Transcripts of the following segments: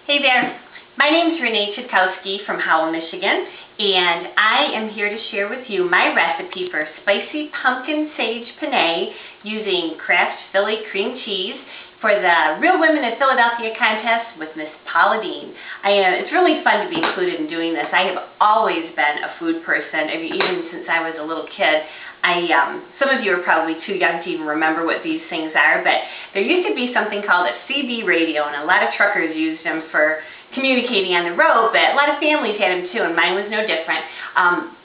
Hey there, my name is Renee Chitkowski from Howell, Michigan, and I am here to share with you my recipe for spicy pumpkin sage penne using Kraft Philly cream cheese for the Real Women of Philadelphia contest with Miss Paula Dean. It's really fun to be included in doing this. I have always been a food person, even since I was a little kid. Some of you are probably too young to even remember what these things are, but there used to be something called a CB radio, and a lot of truckers used them for communicating on the road, but a lot of families had them too, and mine was no different.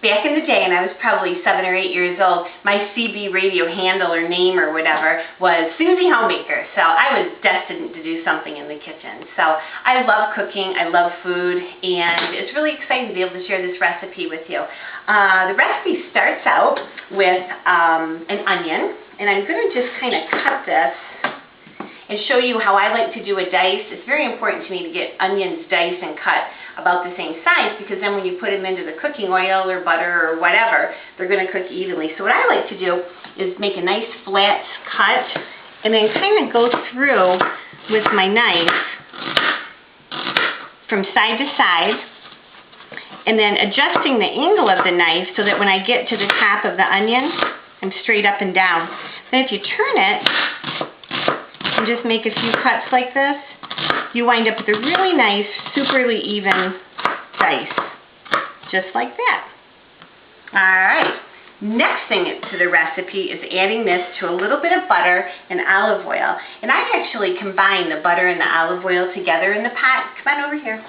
Back in the day, and I was probably 7 or 8 years old, my CB radio handle or name or whatever was Susie Homemaker, so I was destined to do something in the kitchen. So I love cooking, I love food, and it's really exciting to be able to share this recipe with you. The recipe starts out with an onion, and I'm going to just kind of cut this and show you how I like to do a dice. It's very important to me to get onions diced and cut about the same size, because then when you put them into the cooking oil or butter or whatever, they're going to cook evenly. So what I like to do is make a nice flat cut and then kind of go through with my knife from side to side, and then adjusting the angle of the knife so that when I get to the top of the onion, I'm straight up and down. Then if you turn it and just make a few cuts like this, you wind up with a really nice, superly even dice, just like that. Alright, next thing to the recipe is adding this to a little bit of butter and olive oil. And I actually combine the butter and the olive oil together in the pot. Come on over here.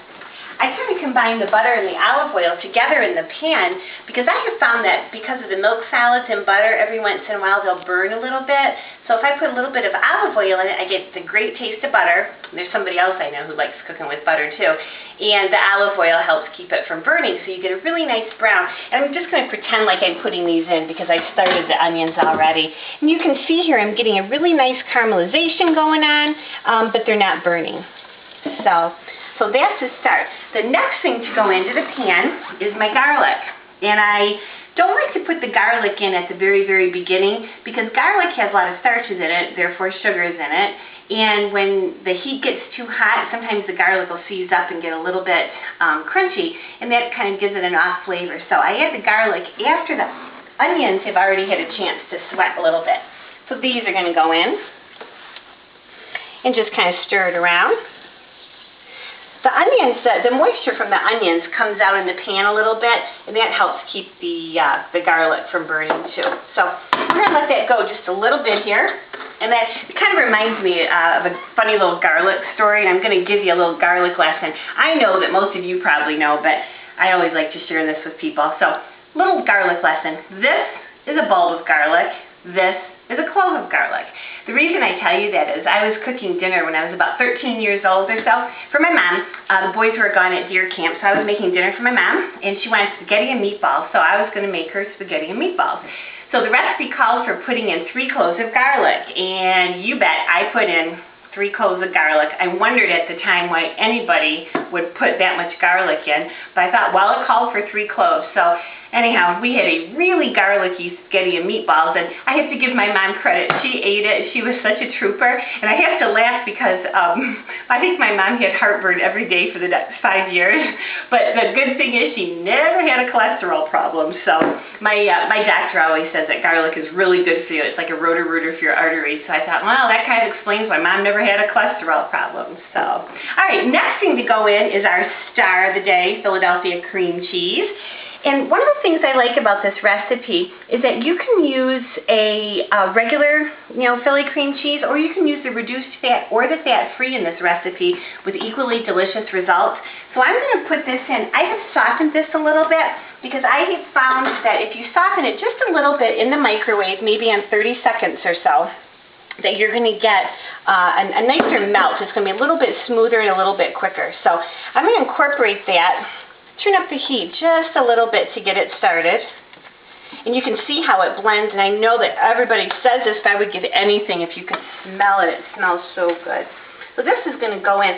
I kind of combine the butter and the olive oil together in the pan because I have found that because of the milk solids and butter, every once in a while they'll burn a little bit. So if I put a little bit of olive oil in it, I get the great taste of butter. There's somebody else I know who likes cooking with butter too. And the olive oil helps keep it from burning, so you get a really nice brown. And I'm just going to pretend like I'm putting these in because I started the onions already. And you can see here I'm getting a really nice caramelization going on, but they're not burning. So that's the start. The next thing to go into the pan is my garlic. And I don't like to put the garlic in at the very, very beginning because garlic has a lot of starches in it, therefore sugars in it. And when the heat gets too hot, sometimes the garlic will seize up and get a little bit crunchy, and that kind of gives it an off flavor. So I add the garlic after the onions have already had a chance to sweat a little bit. So these are going to go in and just kind of stir it around. The onions, the moisture from the onions comes out in the pan a little bit, and that helps keep the garlic from burning too. So I'm going to let that go just a little bit here. And that kind of reminds me of a funny little garlic story, and I'm going to give you a little garlic lesson. I know that most of you probably know, but I always like to share this with people. So, little garlic lesson. This is a bulb of garlic. This is a clove of garlic. The reason I tell you that is I was cooking dinner when I was about 13 years old or so for my mom. The boys were gone at deer camp, so I was making dinner for my mom, and she wanted spaghetti and meatballs, so I was going to make her spaghetti and meatballs. So the recipe calls for putting in 3 cloves of garlic, and you bet I put in 3 cloves of garlic. I wondered at the time why anybody would put that much garlic in, but I thought, well, it called for 3 cloves. So anyhow, we had a really garlicky spaghetti and meatballs, and I have to give my mom credit. She ate it. She was such a trooper, and I have to laugh because I think my mom had heartburn every day for the next 5 years, but the good thing is she never had a cholesterol problem. So my doctor always says that garlic is really good for you. It's like a roto-rooter for your arteries. So I thought, well, that kind of explains why mom never had a cholesterol problem. So, all right, next thing to go in is our star of the day, Philadelphia cream cheese. And one of the things I like about this recipe is that you can use a regular, Philly cream cheese, or you can use the reduced fat or the fat-free in this recipe with equally delicious results. So I'm going to put this in. I have softened this a little bit because I have found that if you soften it just a little bit in the microwave, maybe on 30 seconds or so, that you're going to get a nicer melt. It's going to be a little bit smoother and a little bit quicker. So I'm going to incorporate that. Turn up the heat just a little bit to get it started. And you can see how it blends, and I know that everybody says this, but I would give anything if you could smell it. It smells so good. So this is going to go in.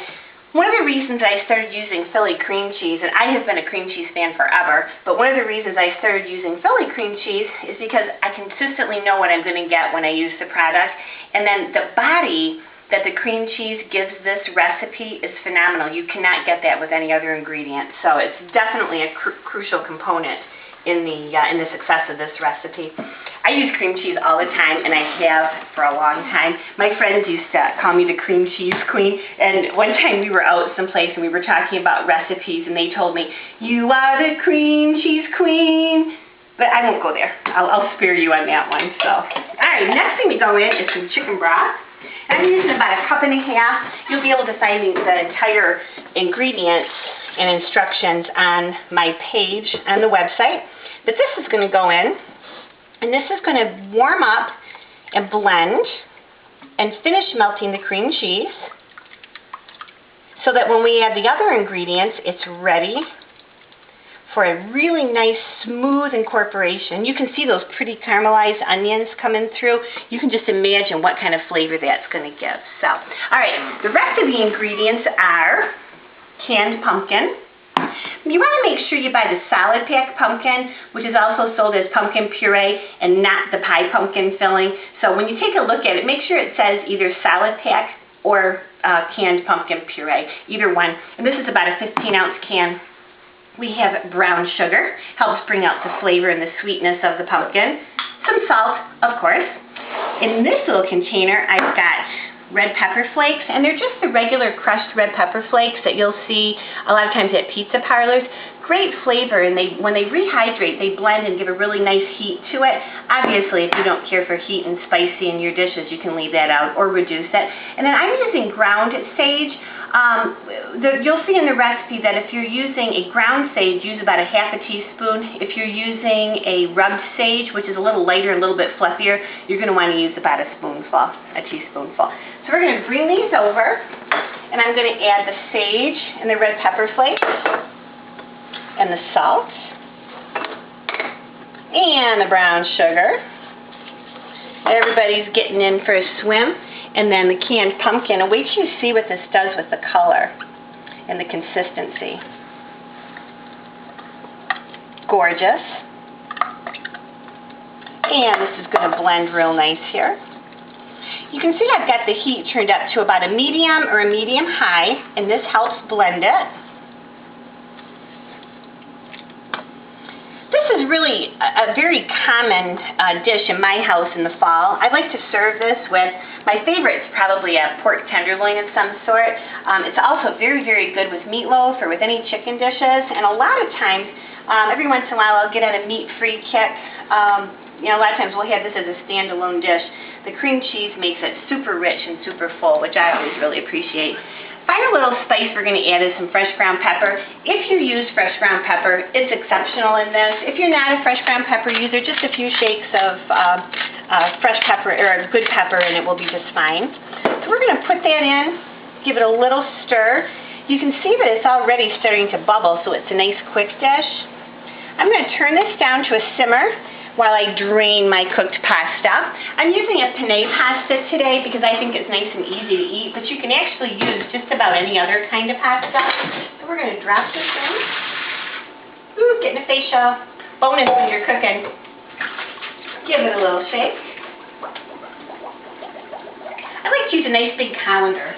One of the reasons I started using Philly cream cheese, and I have been a cream cheese fan forever, but one of the reasons I started using Philly cream cheese is because I consistently know what I'm going to get when I use the product, and then the body that the cream cheese gives this recipe is phenomenal. You cannot get that with any other ingredient. So it's definitely a crucial component in the success of this recipe. I use cream cheese all the time, and I have for a long time. My friends used to call me the cream cheese queen, and one time we were out someplace and we were talking about recipes, and they told me, "You are the cream cheese queen." But I won't go there. I'll spare you on that one. So, all right, next thing we go in is some chicken broth. And I'm using about 1.5 cups. You'll be able to find the entire ingredients and instructions on my page on the website. But this is going to go in, and this is going to warm up and blend and finish melting the cream cheese so that when we add the other ingredients, it's ready for a really nice smooth incorporation. You can see those pretty caramelized onions coming through. You can just imagine what kind of flavor that's going to give. So, all right, the rest of the ingredients are canned pumpkin. You want to make sure you buy the solid pack pumpkin, which is also sold as pumpkin puree and not the pie pumpkin filling. So when you take a look at it, make sure it says either solid pack or canned pumpkin puree, either one. And this is about a 15-ounce can. We have brown sugar, helps bring out the flavor and the sweetness of the pumpkin. Some salt, of course. In this little container, I've got red pepper flakes, and they're just the regular crushed red pepper flakes that you'll see a lot of times at pizza parlors. Great flavor, and when they rehydrate, they blend and give a really nice heat to it. Obviously, if you don't care for heat and spicy in your dishes, you can leave that out or reduce it. And then I'm using ground sage. You'll see in the recipe that if you're using a ground sage, use about 1/2 teaspoon. If you're using a rubbed sage, which is a little lighter and a little bit fluffier, you're going to want to use about a teaspoonful. So we're going to bring these over, and I'm going to add the sage and the red pepper flakes and the salt and the brown sugar. Everybody's getting in for a swim. And then the canned pumpkin. And wait till you see what this does with the color and the consistency. Gorgeous. And this is going to blend real nice here. You can see I've got the heat turned up to about a medium or a medium high, and this helps blend it. This is really a very common dish in my house in the fall. I like to serve this with, my favorite is probably a pork tenderloin of some sort. It's also very, very good with meatloaf or with any chicken dishes. And a lot of times, every once in a while, I'll get on a meat-free kick. You know, a lot of times we'll have this as a standalone dish. The cream cheese makes it super rich and super full, which I always really appreciate. Final little spice we're going to add is some fresh ground pepper. If you use fresh ground pepper, it's exceptional in this. If you're not a fresh ground pepper user, just a few shakes of fresh pepper or good pepper and it will be just fine. So we're going to put that in, give it a little stir. You can see that it's already starting to bubble, so it's a nice quick dish. I'm going to turn this down to a simmer while I drain my cooked pasta. I'm using a penne pasta today because I think it's nice and easy to eat, but you can actually use just about any other kind of pasta. So we're going to drop this in. Ooh, getting a facial bonus when you're cooking. Give it a little shake. I like to use a nice big colander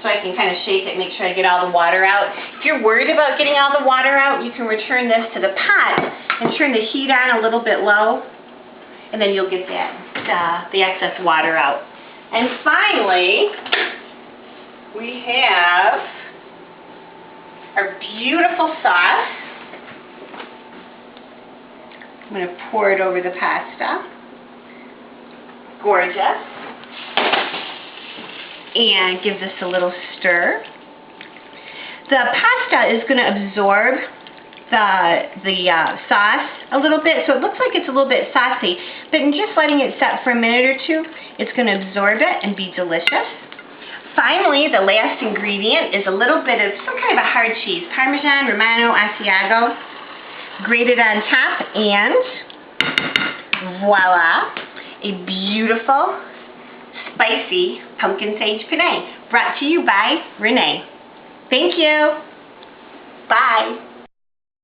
so I can kind of shake it, make sure I get all the water out. If you're worried about getting all the water out, you can return this to the pot and turn the heat on a little bit low, and then you'll get that the excess water out. And finally, we have our beautiful sauce. I'm going to pour it over the pasta. Gorgeous. And give this a little stir. The pasta is going to absorb the sauce a little bit, so it looks like it's a little bit saucy, but in just letting it set for a minute or two, it's going to absorb it and be delicious. Finally, the last ingredient is a little bit of some kind of a hard cheese, Parmesan, Romano, Asiago, grated on top, and voila, a beautiful spicy pumpkin sage penne, brought to you by Renee. Thank you. Bye.